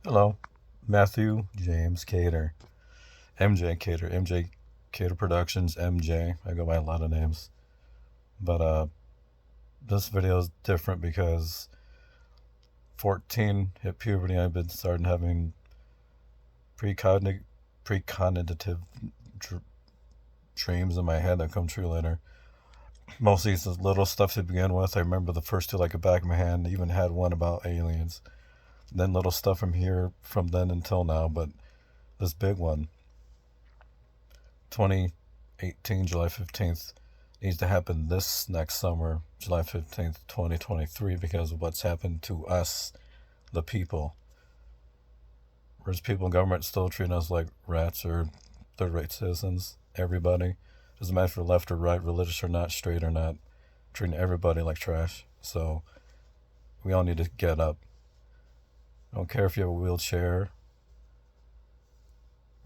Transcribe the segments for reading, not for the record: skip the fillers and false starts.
Hello, Matthew James Kaeder, M.J.Kaeder, M.J.Kaeder Productions, M.J. I go by a lot of names, but this video is different because 14 hit puberty. I've been starting having precognitive dr- dreams in my head that come true later. Mostly it's just little stuff to begin with. I remember the first two like the back of my hand. I even had one about aliens. Then little stuff from here from then until now, but this big one 2018, July 15th, needs to happen this next summer, July 15th, 2023, because of what's happened to us, the people. Whereas people in government still treating us like rats or third rate citizens, everybody. Doesn't matter if you're left or right, religious or not, straight or not, treating everybody like trash. So we all need to get up. I don't care if you have a wheelchair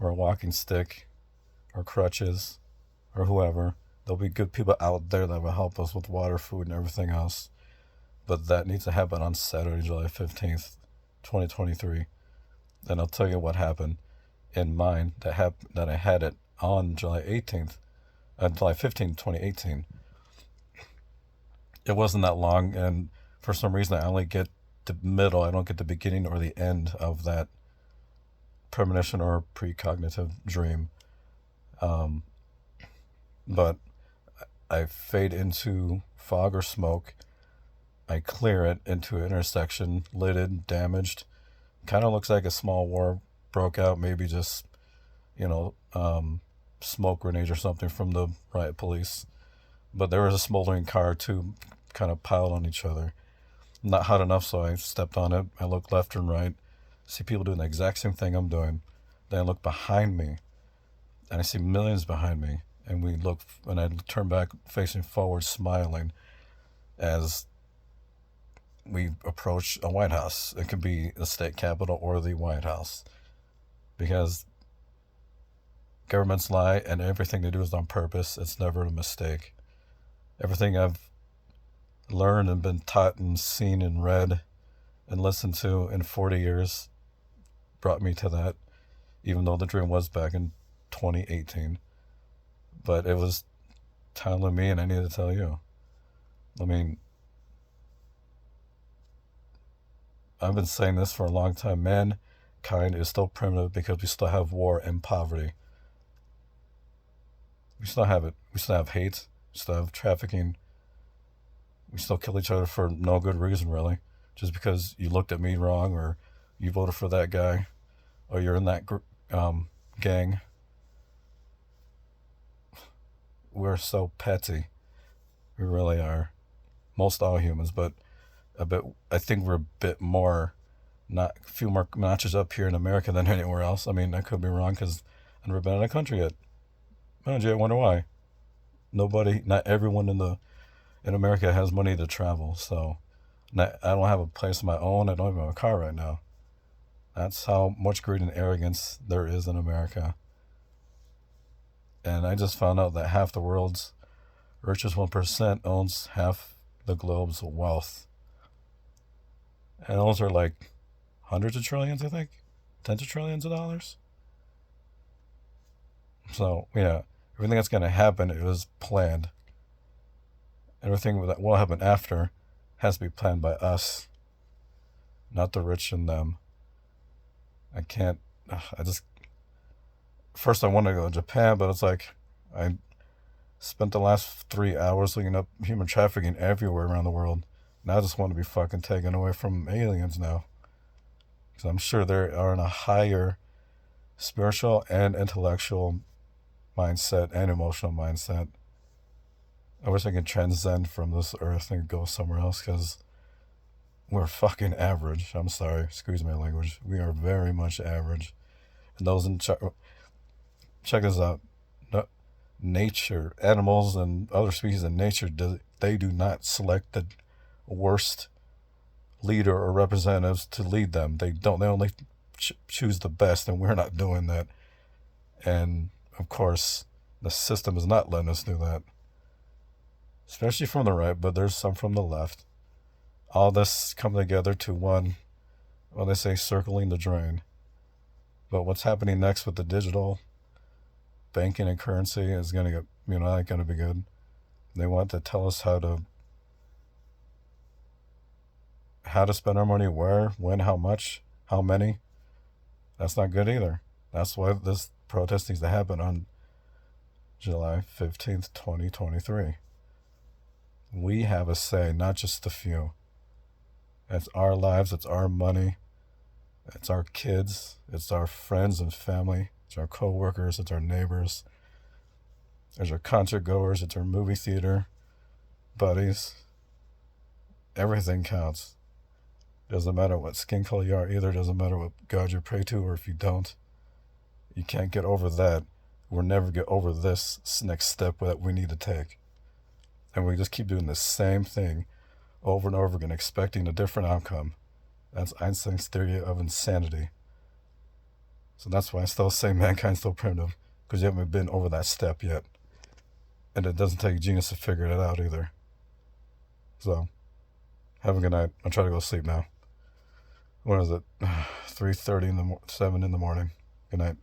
or a walking stick or crutches or whoever. There'll be good people out there that will help us with water, food, and everything else. But that needs to happen on Saturday, July 15th, 2023. And I'll tell you what happened in mine that I had it on July 18th, July 15th, 2018. It wasn't that long, and for some reason I only get the middle. I don't get the beginning or the end of that premonition or precognitive dream. But I fade into fog or smoke. I clear it into an intersection, lidded, damaged. Kind of looks like a small war broke out, maybe just, you know, smoke grenades or something from the riot police. But there was a smoldering car, too, kind of piled on each other. Not hot enough, so I stepped on it. I looked left and right, see people doing the exact same thing I'm doing. Then I look behind me, and I see millions behind me. And I turn back facing forward, smiling as we approach a White House. It could be the state capitol or the White House, because governments lie and everything they do is on purpose. It's never a mistake. Everything I've learned and been taught and seen and read and listened to in 40 years brought me to that, even though the dream was back in 2018. But it was telling me, and I need to tell you. I mean, I've been saying this for a long time. Mankind is still primitive because we still have war and poverty. We still have it. We still have hate. We still have trafficking. We still kill each other for no good reason, really. Just because you looked at me wrong, or you voted for that guy, or you're in that gang. We're so petty. We really are. Most all humans, but I think we're a bit more, not a few more notches up here in America than anywhere else. I mean, I could be wrong because I've never been in a country yet. I wonder why. Not everyone in America has money to travel, so I don't have a place of my own. I don't even have a car right now. That's how much greed and arrogance there is in America. And I just found out that half the world's richest 1% owns half the globe's wealth. And those are like hundreds of trillions, I think. Tens of trillions of dollars. So, yeah, everything that's going to happen, it was planned. Everything that will happen after has to be planned by us, not the rich and them. First I wanted to go to Japan, but it's like, I spent the last 3 hours looking up human trafficking everywhere around the world. Now I just want to be fucking taken away from aliens now. Because I'm sure they are in a higher spiritual and intellectual mindset and emotional mindset. I wish I could transcend from this earth and go somewhere else, because we're fucking average. I'm sorry, excuse my language. We are very much average. And those check this out. Nature, animals and other species in nature, they do not select the worst leader or representatives to lead them. They don't. They only choose the best, and we're not doing that. And of course, the system is not letting us do that, especially from the right, but there's some from the left. All this come together to one Well, they say circling the drain. But what's happening next with the digital banking and currency is going to get, not going to be good. They want to tell us how to spend our money, where, when, how much, how many. That's not good either. That's why this protest needs to happen on July 15th, 2023. We have a say, not just a few. It's our lives, it's our money, it's our kids, it's our friends and family, it's our co-workers, it's our neighbors, it's our concert goers, it's our movie theater buddies. Everything counts. Doesn't matter what skin color you are either. Doesn't matter what God you pray to, or if you don't. You can't get over that. We'll never get over this next step that we need to take. And we just keep doing the same thing over and over again, expecting a different outcome. That's Einstein's theory of insanity. So that's why I still say mankind's still primitive, because you haven't been over that step yet. And it doesn't take genius to figure it out either. So, have a good night. I'll try to go to sleep now. What is it? 3:30 7 in the morning. Good night.